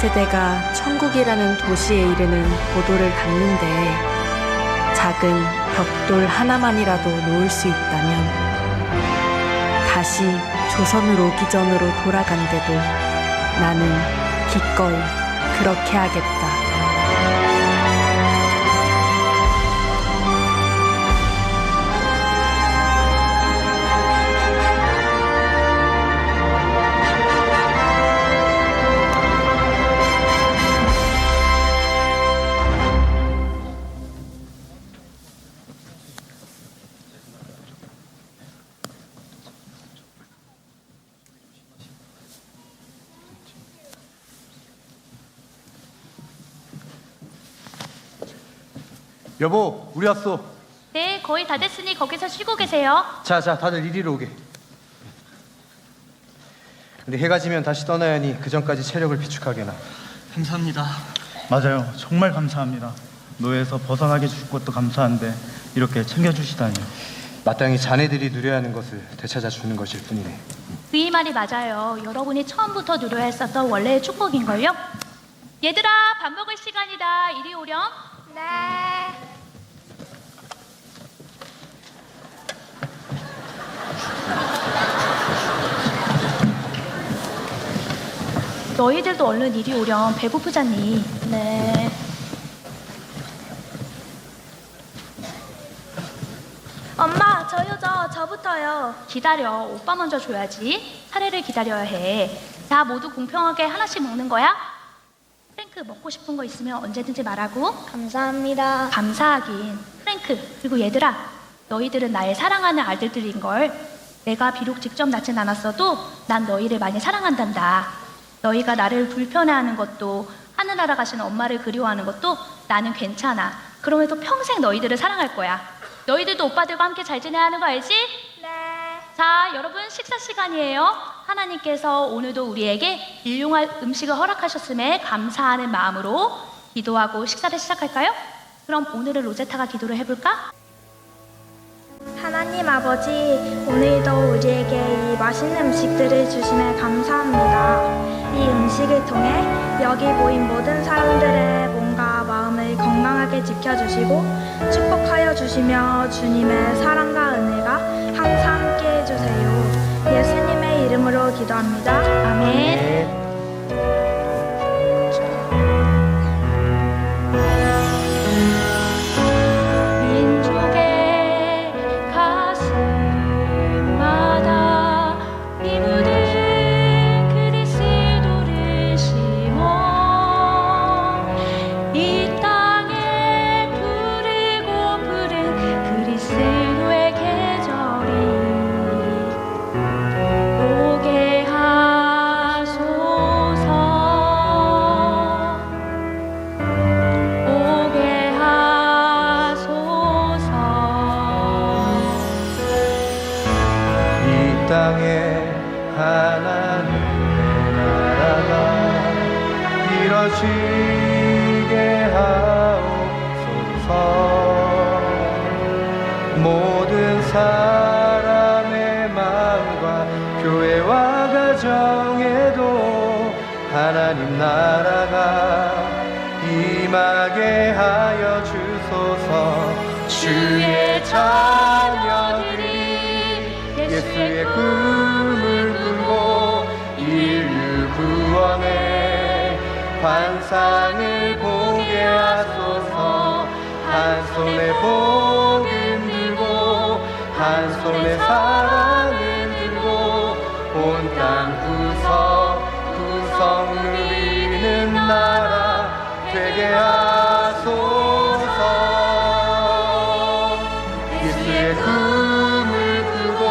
세대가 천국이라는 도시에 이르는 보도를 받는데 작은 벽돌 하나만이라도 놓을 수 있다면 다시 조선을 오기 전으로 돌아간대도 나는 기꺼이 그렇게 하겠다. 여보, 우리 왔어. 네, 거의 다 됐으니 거기서 쉬고 계세요. 자, 다들 이리로 오게. 근데 해가 지면 다시 떠나야 하니 그 전까지 체력을 비축하게나. 감사합니다. 맞아요. 정말 감사합니다. 노예에서 벗어나게 해줄 것도 감사한데 이렇게 챙겨주시다니. 마땅히 자네들이 누려야 하는 것을 되찾아 주는 것일 뿐이네. 이 말이 맞아요. 여러분이 처음부터 누려야 했었던 원래의 축복인걸요? 얘들아, 밥 먹을 시간이다. 이리 오렴. 네. 너희들도 얼른 이리 오렴. 배고프잖니. 네. 엄마, 저부터요. 기다려. 오빠 먼저 줘야지. 차례를 기다려야 해. 자, 모두 공평하게 하나씩 먹는 거야? 프랭크, 먹고 싶은 거 있으면 언제든지 말하고. 감사합니다. 감사하긴. 프랭크, 그리고 얘들아, 너희들은 나의 사랑하는 아들들인걸. 내가 비록 직접 낳진 않았어도 난 너희를 많이 사랑한단다. 너희가 나를 불편해하는 것도, 하늘나라 가시는 엄마를 그리워하는 것도 나는 괜찮아. 그럼에도 평생 너희들을 사랑할 거야. 너희들도 오빠들과 함께 잘 지내야 하는 거 알지? 네. 자, 여러분, 식사 시간이에요. 하나님께서 오늘도 우리에게 일용할 음식을 허락하셨음에 감사하는 마음으로 기도하고 식사를 시작할까요? 그럼 오늘은 로제타가 기도를 해볼까? 하나님 아버지, 오늘도 우리에게 이 맛있는 음식들을 주심에 감사합니다. 이 음식을 통해 여기 모인 모든 사람들의 몸과 마음을 건강하게 지켜주시고 축복하여 주시며 주님의 사랑과 은혜가 항상 함께 해주세요. 예수님의 이름으로 기도합니다. 아멘. 민족의 가슴마다 이 묻은 그리스도를 심어 이 땅에 부르고 부른 그리스도의 계절이 오게 하소서. 오게 하소서. 이 땅에 하나님의 나라가 이뤄지게 하옵소서. 모든 사람의 마음과 교회와 가정에도 하나님 나라가 임하게 하여 주소서. 주의 자녀들이 예수의 꿈을 꾸고 인류 구원의 환상을 보게 하소서. 한 손에 복음 들고 한 손에 사랑을 들고 온 땅 구석구석 누리는 나라 되게 하소서. 예수의 꿈을 꾸고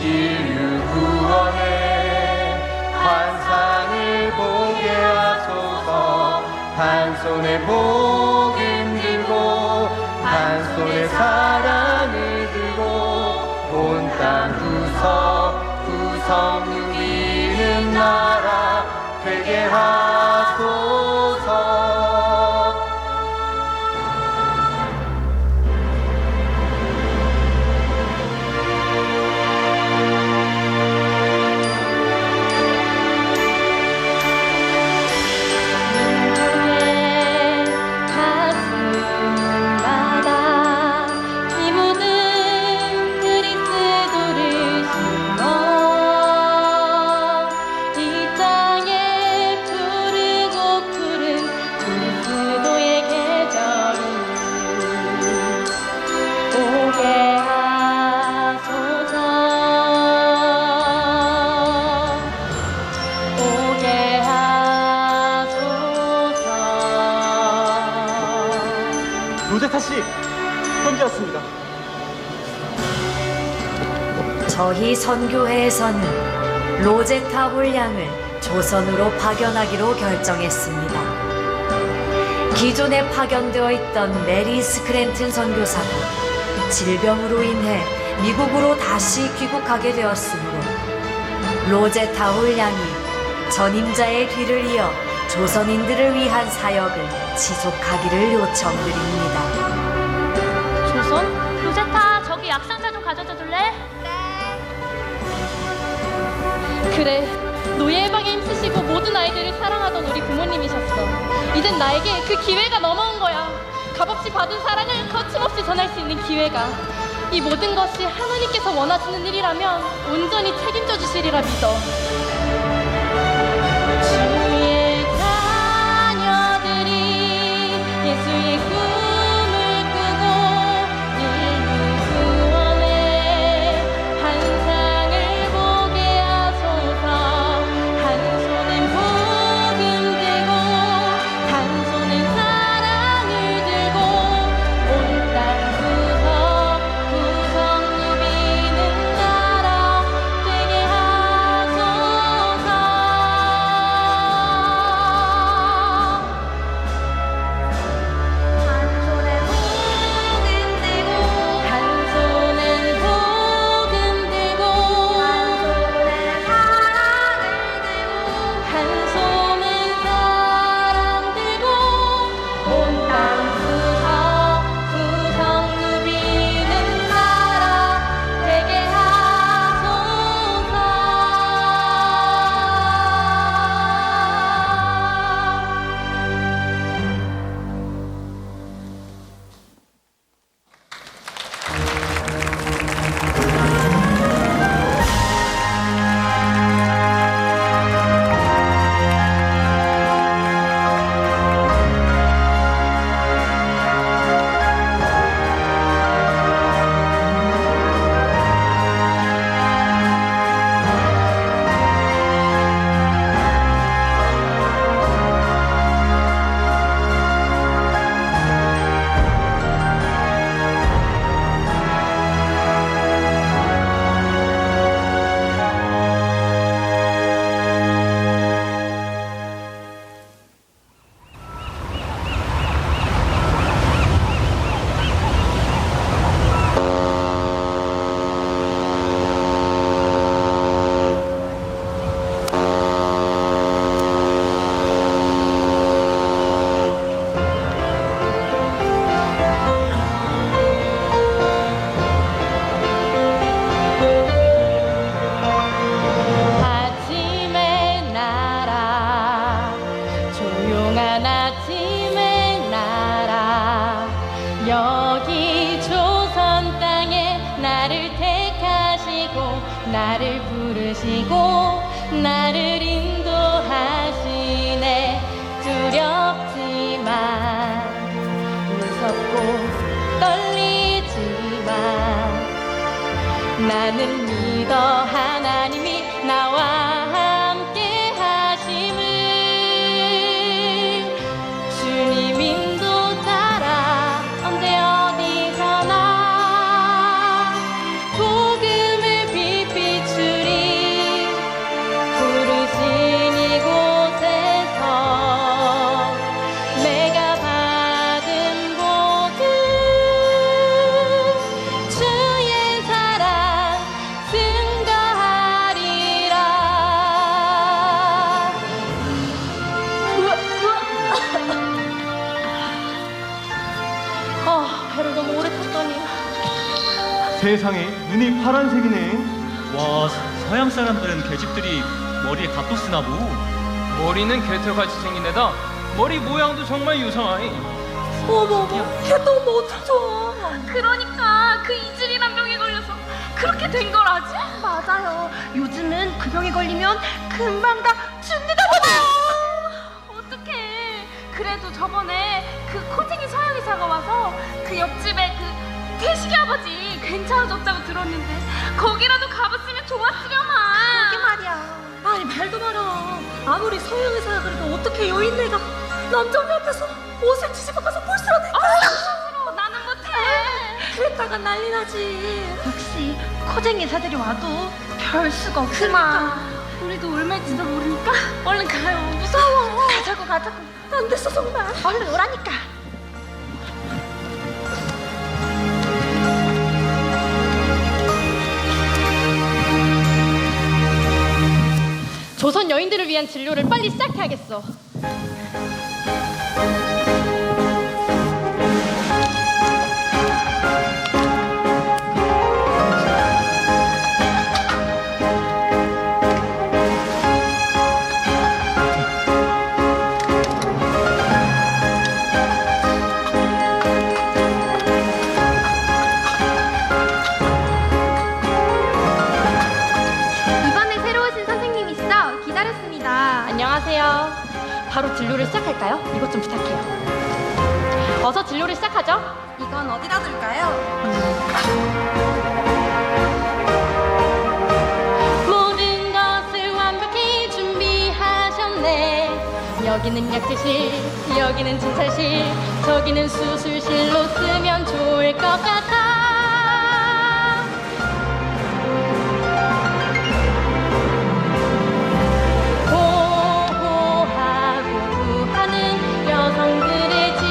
인류 구원의 환상을 보게 하소서. 한 손에 복음 들고 한 손에 사랑을 들고 온 땅 구석구석 누리는 나라 되게 하소서. 로제타 씨, 현재 왔습니다. 저희 선교회에서는 로제타 홀량을 조선으로 파견하기로 결정했습니다. 기존에 파견되어 있던 메리 스크랜튼 선교사가 질병으로 인해 미국으로 다시 귀국하게 되었으므로 로제타 홀량이 전임자의 뒤를 이어 조선인들을 위한 사역을 지속하기를 요청드립니다. 조선? 로제타, 저기 약상자 좀 가져다 줄래? 그래, 노예 해방에 힘쓰시고 모든 아이들을 사랑하던 우리 부모님이셨어. 이젠 나에게 그 기회가 넘어온 거야. 값없이 받은 사랑을 거침없이 전할 수 있는 기회가. 이 모든 것이 하나님께서 원하시는 일이라면 온전히 책임져 주시리라 믿어. 주의 자녀들이 예수의 꿈을 꾸고 인류 구원의 환상을 보게 하소서. 한 손엔 복음 들고 한 손엔 사랑을 들고 온 땅 구석구석 누비는 나라 되게 하소서. 한 손에 복음 들고 한 손엔 사랑을 들고 온 땅 구석구석 누비는 나라 되게 하소서. 아침의 나라 조용한 아침의 나라 여기 조선 땅에 나를 택하시고 나를 부르시고 나를 인도하시네. 두렵지만 무섭고 떨리지만 나는 믿어 하나님이 나와 함께 하심을. 주님 인도 따라 언제 어디서나 복음을 빛비추리. 부르신 이곳에서 내가 받은 복음 주의 사랑 증거하리라. 배를 너무 오래 탔더니. 세상에 눈이 파란색이네. 와, 서양 사람들은 계집들이 머리에 갓도 쓰나 보. 머리는 개털같이 생긴 애다. 머리 모양도 정말 유성하니. 어머, 걔 너무 어떡 좋아. 그러니까 그 이질이란 병에 걸려서 그렇게 된 거라지? 맞아요. 요즘은 그 병에 걸리면 금방 다 죽는다고. 어떡해. 그래도 저번에 그 코쟁이 서양의사가 와서 그 옆집에 그 태식이 아버지 괜찮아졌다고 들었는데 거기라도 가봤으면 좋았으려만. 그게 말이야. 아니, 말도 마라. 아무리 서양의사야 그래도 어떻게 여인네가 남정네 앞에서 옷을 뒤집어 가서 볼수록 나 그랬다가 난리 나지. 역시 코쟁이 사들이 와도 별 수가 그러니까 우리도 울면지도 모르니까 얼른 가요. 무서워. 가자고. 안 됐어 정말. 얼른 오라니까. 조선 여인들을 위한 진료를 빨리 시작해야겠어. 이번에 새로 오신 선생님이시죠? 기다렸습니다. 안녕하세요. 바로 진료를 시작할까요? 이것 좀 부탁해요. 어서 진료를 시작하죠. 이건 어디다 둘까요? 모든 것을 완벽히 준비하셨네. 여기는 약재실, 여기는 진찰실, 저기는 수술실로 쓰면 좋을 것 같아. 보호하고 구하는 여성들의 집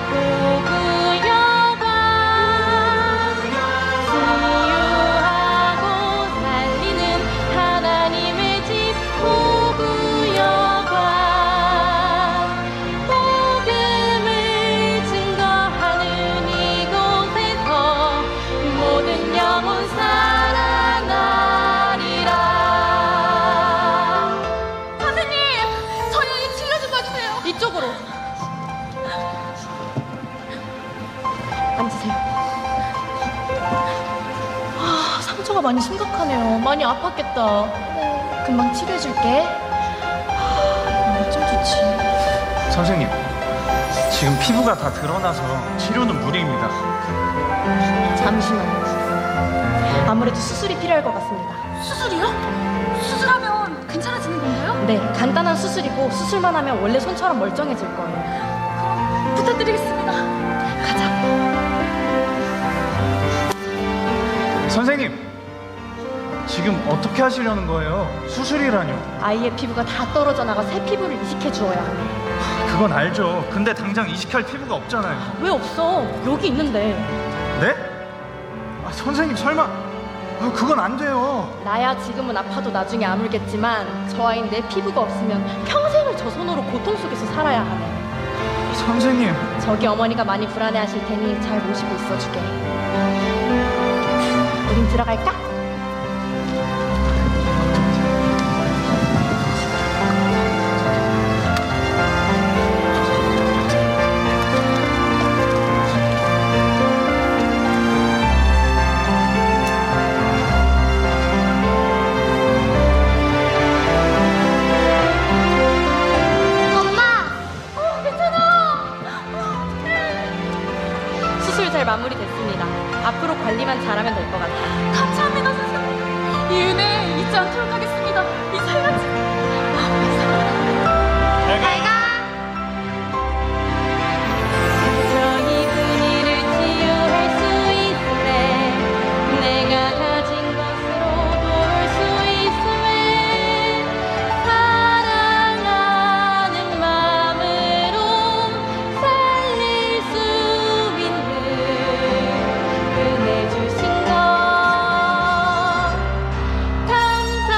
보구여관, 치유하고 살리는 하나님의 집 보구여관, 복음을 증거하는 이곳에서 모든 영혼 살아나리라. 선생님, 저희 진료 좀 봐주세요. 이쪽으로. 앉으세요. 상처가 많이 심각하네요. 많이 아팠겠다. 금방 치료해줄게. 좀 좋지. 선생님, 지금 피부가 다 드러나서 치료는 무리입니다. 잠시만요. 아무래도 수술이 필요할 것 같습니다. 수술이요? 수술하면 괜찮아지는 건가요? 네, 간단한 수술이고 수술만 하면 원래 손처럼 멀쩡해질 거예요. 부탁드리겠습니다. 가자. 선생님, 지금 어떻게 하시려는 거예요? 수술이라뇨? 아이의 피부가 다 떨어져 나가 새 피부를 이식해 주어야 하네. 그건 알죠. 근데 당장 이식할 피부가 없잖아요. 왜 없어? 여기 있는데. 네? 선생님 설마 그건 안 돼요. 나야 지금은 아파도 나중에 아물겠지만 저 아이는 내 피부가 없으면 평생을 저 손으로 고통 속에서 살아야 하네. 선생님. 저기 어머니가 많이 불안해하실 테니 잘 모시고 있어주게. 우린 들어갈까? 수술 잘 마무리됐습니다. 앞으로 관리만 잘하면 될 것 같아요. 감사합니다 선생님. 이 은혜 잊지 않도록 하겠습니다. 이 살같이. 저희 분이를 치유할 수 있음에 내가 가진 것으로 도울 수 있음에 사랑하는 마음으로 살릴 수 있는 은혜 주신 것 감사합니다.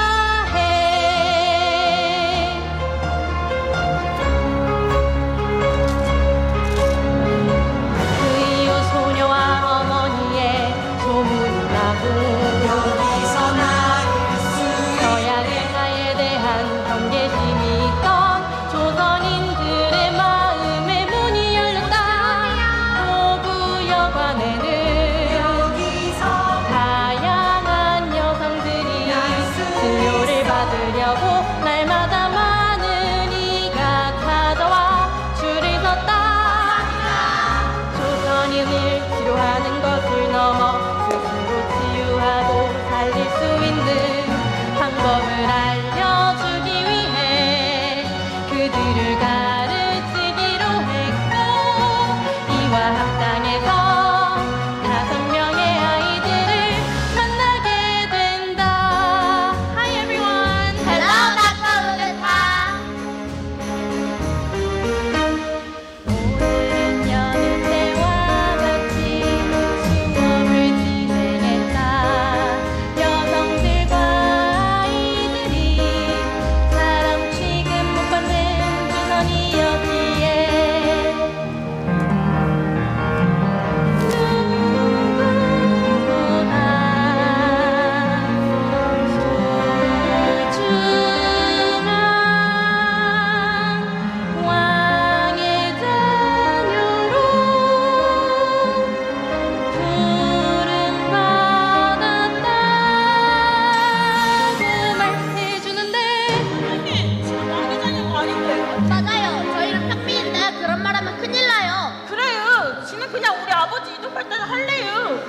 할 때는 할래요.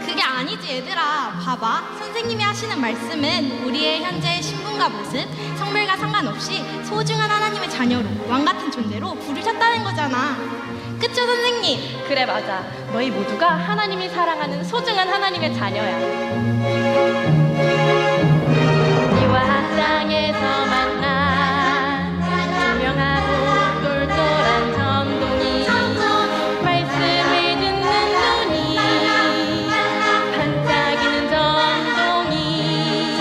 그게 아니지 얘들아. 봐봐. 선생님이 하시는 말씀은 우리의 현재의 신분과 모습, 성별과 상관없이 소중한 하나님의 자녀로 왕 같은 존재로 부르셨다는 거잖아. 그쵸 선생님? 그래 맞아. 너희 모두가 하나님이 사랑하는 소중한 하나님의 자녀야. 이와 학당에서 만난 투명하고 똘똘한 점동이 말씀을 듣는 눈이 반짝이는 점동이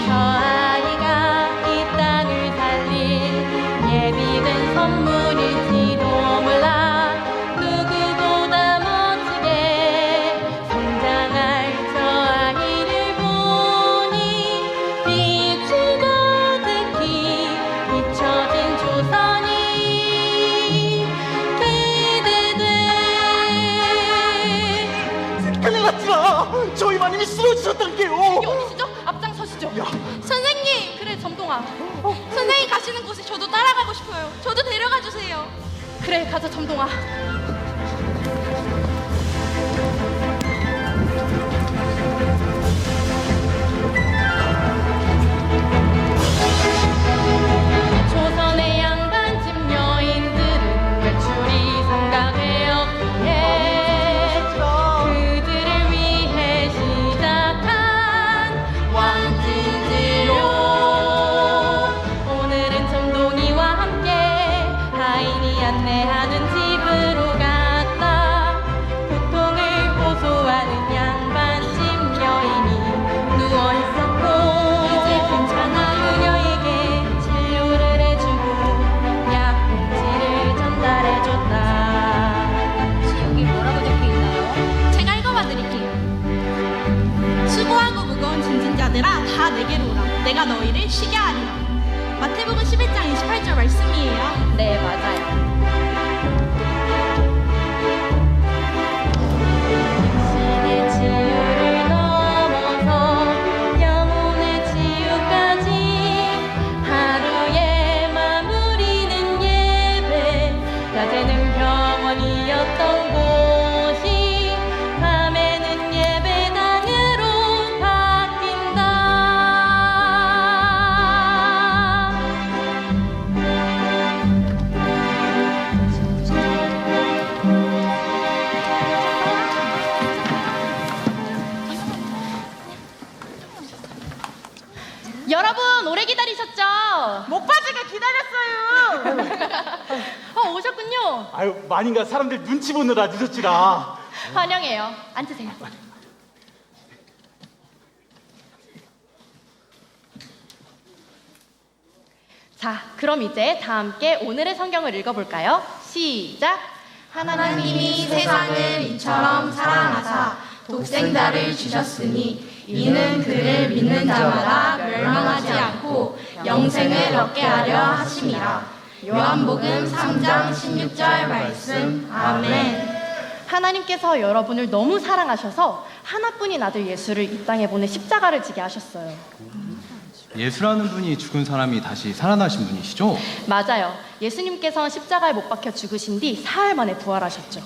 저 아이가 이 땅을 살릴 예비된 선물일지도 몰라. 누구보다 멋지게 성장할 저 아이를 보니 빛이 가득히 비춰진 조선이 기대돼. 큰일 났구나. 저희 마님이 쓰러지셨단 게요. 여기 어디시죠? 앞장서시죠. 선생님! 그래 점동아. 선생님 가시는 곳에 저도 따라가고 싶어요. 저도 데려가 주세요. 그래 가자 점동아. 조선의 양반집 여인들은 외출이 성가되었기에 그들을 위해 시작한 왕진지로 오늘은 점동이와 함께 하인이 안내하는 집으로 갔다. 고통을 호소하는 양반집 여인이 누워있었고 이제 괜찮아 그녀에게 치료를 해주고 약봉지를 전달해줬다. 여기 뭐라고 적혀있나요? 제가 읽어봐 드릴게요. 수고하고 무거운 짐진 자들아 다 내게로 오라. 내가 너희를 쉬게 하리라. 마태복음 11장 28절 말씀이에요. 네 맞아요. 신의 치유를 넘어서 영혼의 치유까지 하루에 마무리는 예배. 낮에는 병원이었던 곳이 밤에는 예배당으로 바뀐다. 여러분 오래 기다리셨죠? 목 빠지게 기다렸어요. 오셨군요. 아유, 마님과 사람들 눈치 보느라 늦었지라. 환영해요. 앉으세요. 자, 그럼 이제 다 함께 오늘의 성경을 읽어볼까요? 시작! 하나님이 세상을 이처럼 사랑하사 독생자를 주셨으니 이는 그를 믿는 자마다 멸망하지 않고 영생을 얻게 하려 하심이라. 요한복음 3장 16절 말씀. 아멘. 하나님께서 여러분을 너무 사랑하셔서 하나뿐인 아들 예수를 이 땅에 보내 십자가를 지게 하셨어요. 예수라는 분이 죽은 사람이 다시 살아나신 분이시죠? 맞아요. 예수님께서는 십자가에 못 박혀 죽으신 뒤 사흘 만에 부활하셨죠.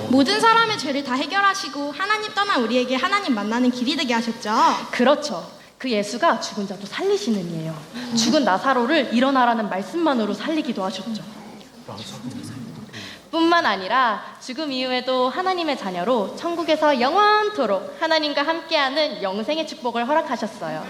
모든 사람의 죄를 다 해결하시고 하나님 떠난 우리에게 하나님 만나는 길이 되게 하셨죠. 그렇죠. 그 예수가 죽은 자도 살리시는 이에요. 죽은 나사로를 일어나라는 말씀만으로 살리기도 하셨죠. 뿐만 아니라 죽음 이후에도 하나님의 자녀로 천국에서 영원토록 하나님과 함께하는 영생의 축복을 허락하셨어요.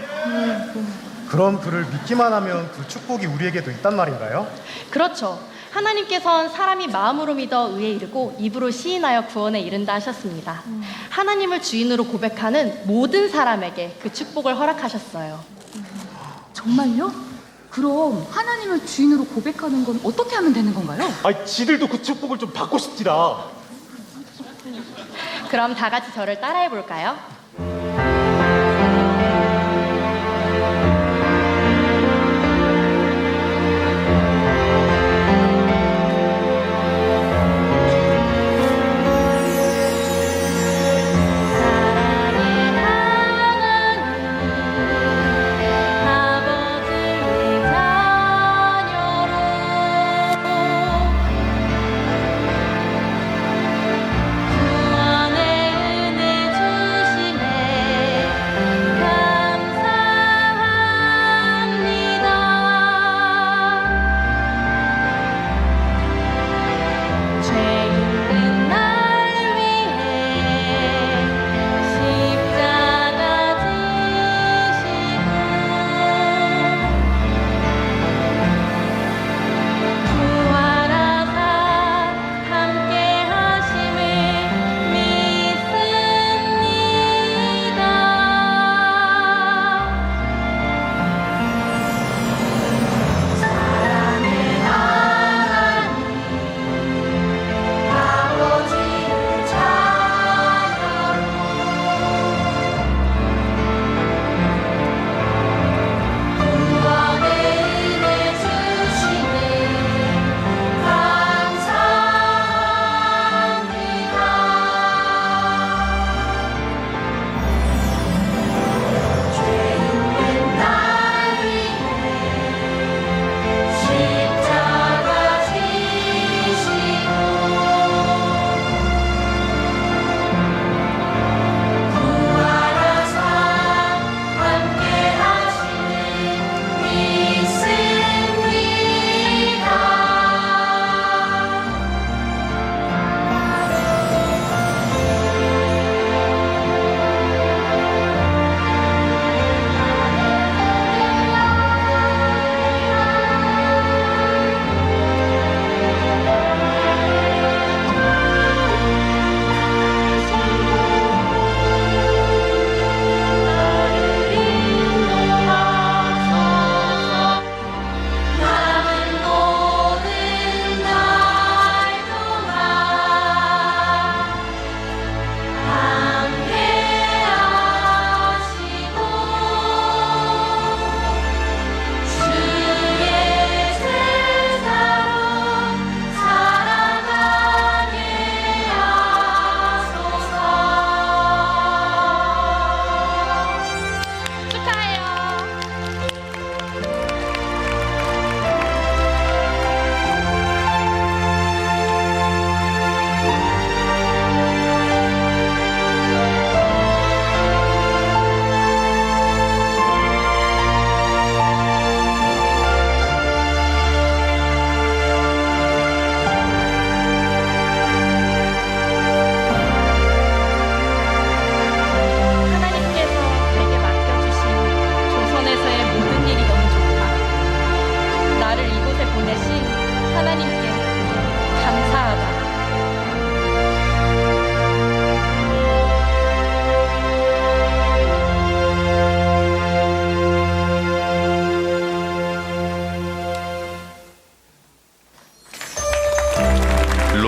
그럼 그를 믿기만 하면 그 축복이 우리에게도 있단 말인가요? 그렇죠. 하나님께서는 사람이 마음으로 믿어 의에 이르고 입으로 시인하여 구원에 이른다 하셨습니다. 하나님을 주인으로 고백하는 모든 사람에게 그 축복을 허락하셨어요. 정말요? 그럼 하나님을 주인으로 고백하는 건 어떻게 하면 되는 건가요? 아, 지들도 그 축복을 좀 받고 싶지라. 그럼 다 같이 저를 따라해 볼까요?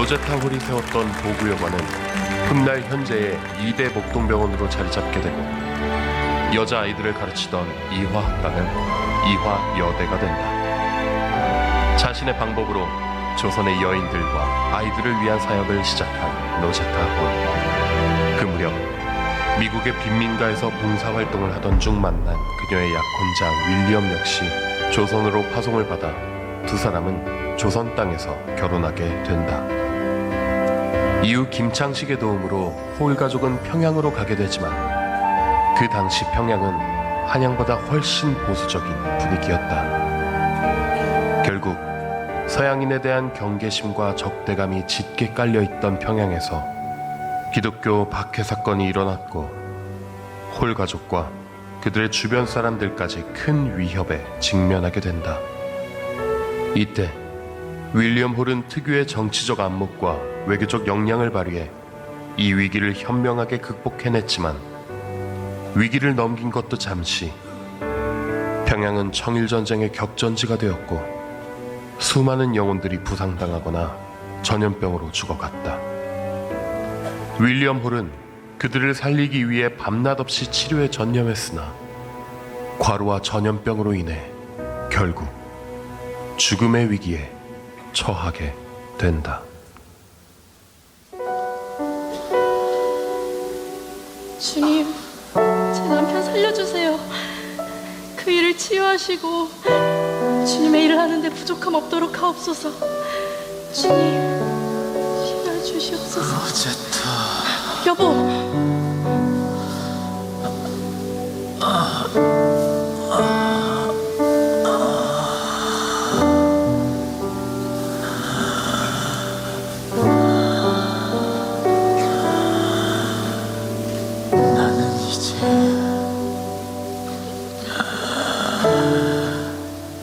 로제타 홀이 세웠던 보구여관은 훗날 현재의 2대 목동병원으로 자리잡게 되고 여자아이들을 가르치던 이화학당은 이화여대가 된다. 자신의 방법으로 조선의 여인들과 아이들을 위한 사역을 시작한 로제타 홀. 그 무렵 미국의 빈민가에서 봉사활동을 하던 중 만난 그녀의 약혼자 윌리엄 역시 조선으로 파송을 받아 두 사람은 조선 땅에서 결혼하게 된다. 이후 김창식의 도움으로 홀 가족은 평양으로 가게 되지만 그 당시 평양은 한양보다 훨씬 보수적인 분위기였다. 결국 서양인에 대한 경계심과 적대감이 짙게 깔려있던 평양에서 기독교 박해 사건이 일어났고 홀 가족과 그들의 주변 사람들까지 큰 위협에 직면하게 된다. 이때 윌리엄 홀은 특유의 정치적 안목과 외교적 역량을 발휘해 이 위기를 현명하게 극복해냈지만 위기를 넘긴 것도 잠시 평양은 청일전쟁의 격전지가 되었고 수많은 영혼들이 부상당하거나 전염병으로 죽어갔다. 윌리엄 홀은 그들을 살리기 위해 밤낮 없이 치료에 전념했으나 과로와 전염병으로 인해 결국 죽음의 위기에 처하게 된다. 주님, 제 남편 살려주세요. 그 일을 치유하시고 주님의 일을 하는데 부족함 없도록 하옵소서. 주님, 힘을 주시옵소서. 로제타. 여보. 나는 이제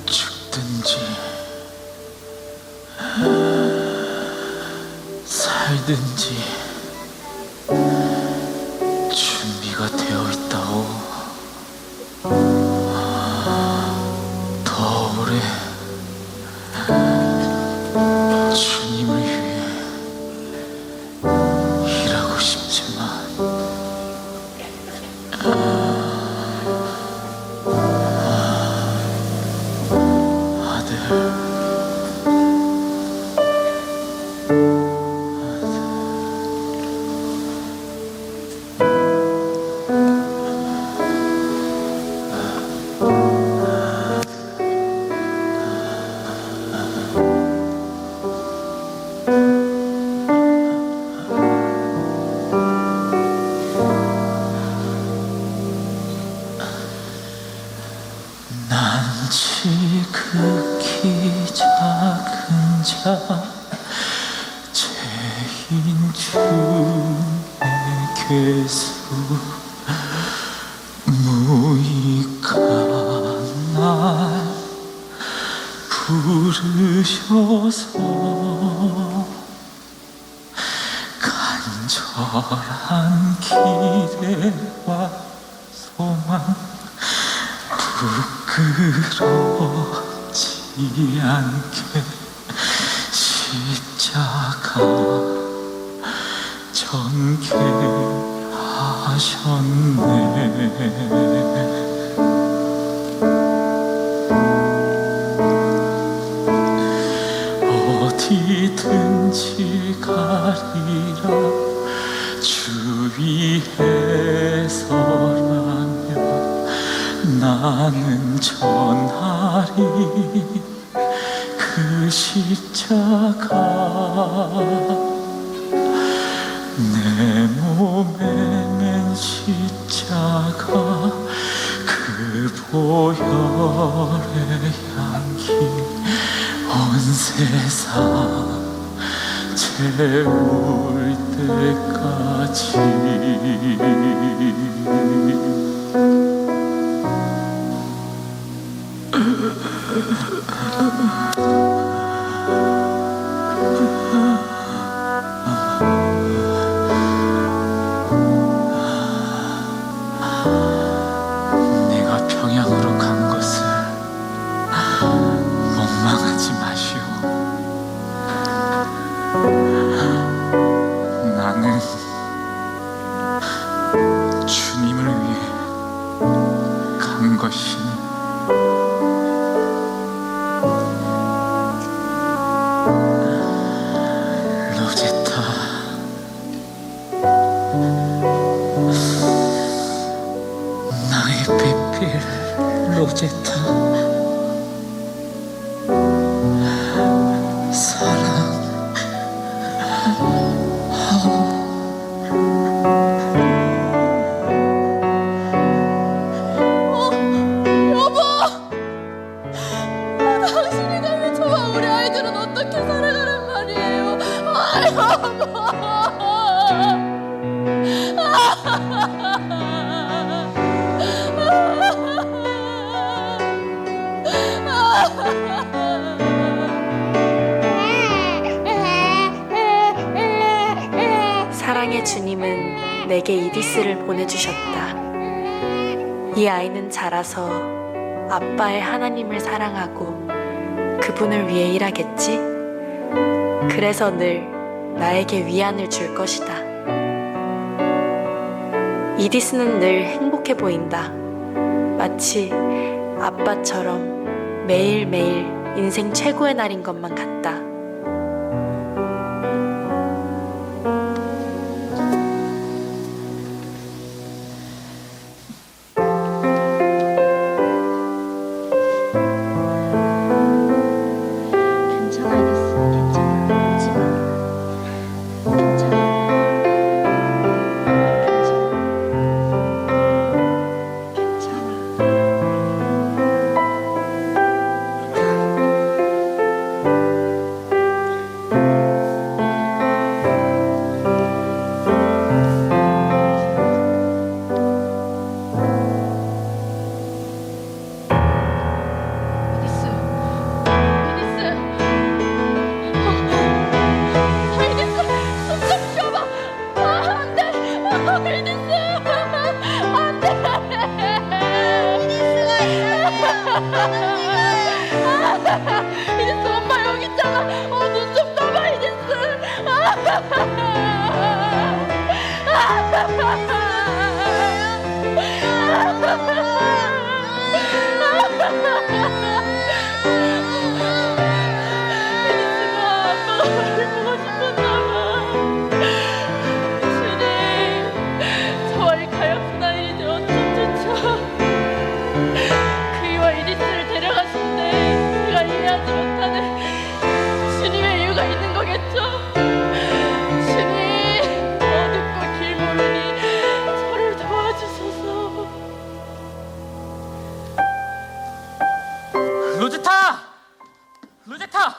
죽든지 살든지 준비가 되어 있다오. 더 오래 주님을 위해 일하고 싶지만 난 지극히 작은 자 죄인 중에게서 무익한 날 부르셔서 간절한 기대와 소망 부끄러지 않게 십자가 전개하셨네. 어디든지 가리라 주위에서라면 나는 전하리 그 십자가. 내 몸에 맨 십자가 그 보혈의 향기 온 세상 채울 때까지. 내가 평양으로 간 것을 원망하지 마시오. 로제타, 나의 배필 로제타, 여보! 당신이 가면 저와 우리 아이들은 어떻게 살아가란 말이에요? 사랑의 주님은 내게 이디스를 보내주셨다. 이 아이는 자라서 아빠의 하나님을 사랑하고 그분을 위해 일하겠지? 그래서 늘 나에게 위안을 줄 것이다. 이디스는 늘 행복해 보인다. 마치 아빠처럼 매일매일 인생 최고의 날인 것만 같다. 이디스 엄마 여기 있잖아. 눈 좀 떠봐 이디스. 로제타!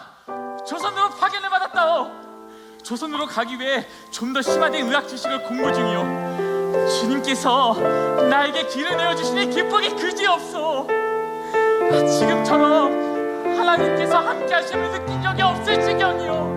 조선으로 파견을 받았다오. 조선으로 가기 위해 좀 더 심화된 의학 지식을 공부 중이오. 주님께서 나에게 길을 내어주시니 기쁘기 그지없소. 지금처럼 하나님께서 함께 하심을 느낀 적이 없을 지경이오.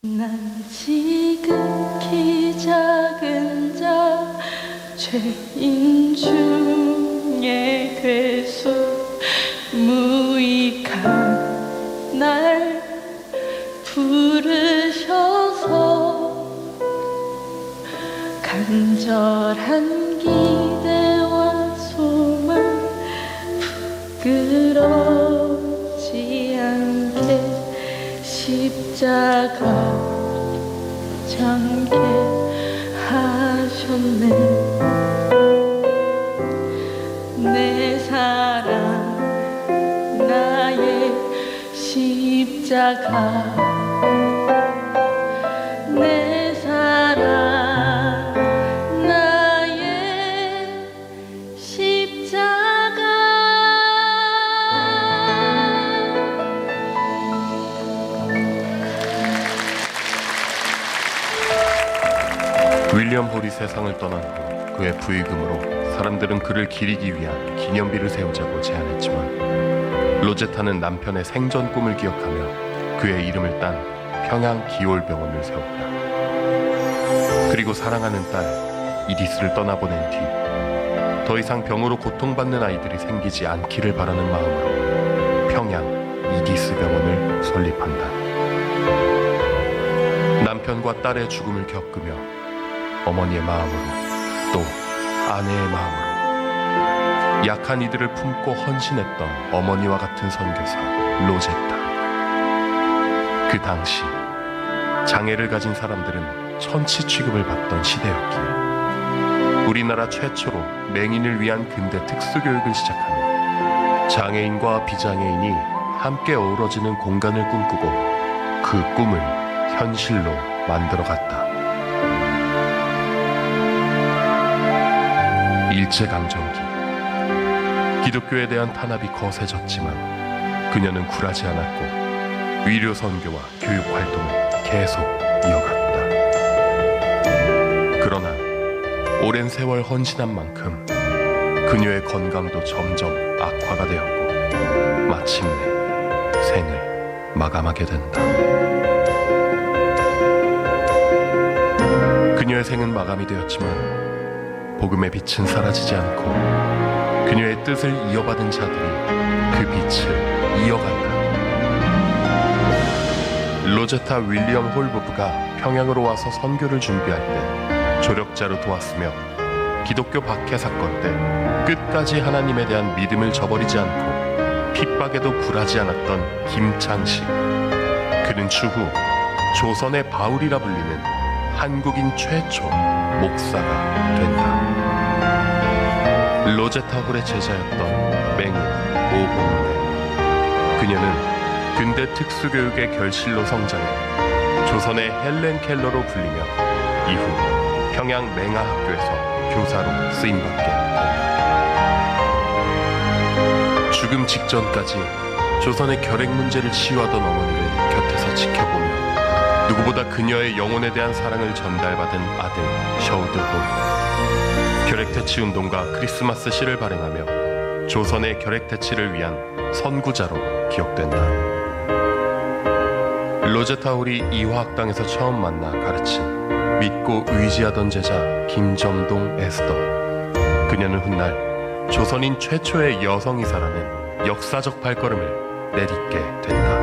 난 지금 키 작은 자 죄인 중에 괴수 무익한 날 부르셔서 간절한 기대와 소망 그렇지 않게 십자가 장게 하셨네. 내 사랑 나의 십자가 내 사랑 나의 십자가. 윌리엄 홀이 세상을 떠난 후 그의 부의금으로 사람들은 그를 기리기 위한 기념비를 세우자고 제안했지만 로제타는 남편의 생전 꿈을 기억하며 그의 이름을 딴 평양 기올병원을 세웠다. 그리고 사랑하는 딸 이디스를 떠나보낸 뒤 더 이상 병으로 고통받는 아이들이 생기지 않기를 바라는 마음으로 평양 이디스 병원을 설립한다. 남편과 딸의 죽음을 겪으며 어머니의 마음으로 또 아내의 마음으로 약한 이들을 품고 헌신했던 어머니와 같은 선교사 로제타. 그 당시 장애를 가진 사람들은 천치 취급을 받던 시대였기에 우리나라 최초로 맹인을 위한 근대 특수교육을 시작하며 장애인과 비장애인이 함께 어우러지는 공간을 꿈꾸고 그 꿈을 현실로 만들어갔다. 일제강점기 기독교에 대한 탄압이 거세졌지만 그녀는 굴하지 않았고 위료 선교와 교육 활동을 계속 이어갔다. 그러나 오랜 세월 헌신한 만큼 그녀의 건강도 점점 악화가 되었고 마침내 생을 마감하게 된다. 그녀의 생은 마감이 되었지만 복음의 빛은 사라지지 않고 그녀의 뜻을 이어받은 자들이 그 빛을 이어간다. 로제타 윌리엄 홀 부부가 평양으로 와서 선교를 준비할 때 조력자로 도왔으며 기독교 박해 사건 때 끝까지 하나님에 대한 믿음을 저버리지 않고 핍박에도 굴하지 않았던 김창식. 그는 추후 조선의 바울이라 불리는 한국인 최초 목사가 된다. 로제타 홀의 제자였던 맹인 오홍래. 그녀는 근대 특수교육의 결실로 성장해 조선의 헬렌 켈러로 불리며 이후 평양 맹하학교에서 교사로 쓰임받게 된다. 죽음 직전까지 조선의 결핵 문제를 치유하던 어머니를 곁에서 지켜보며 누구보다 그녀의 영혼에 대한 사랑을 전달받은 아들 셔우드 홀. 결핵퇴치 운동과 크리스마스 시를 발행하며 조선의 결핵퇴치를 위한 선구자로 기억된다. 로제타 홀이 이화학당에서 처음 만나 가르친 믿고 의지하던 제자 김점동 에스더. 그녀는 훗날 조선인 최초의 여성이사라는 역사적 발걸음을 내딛게 된다.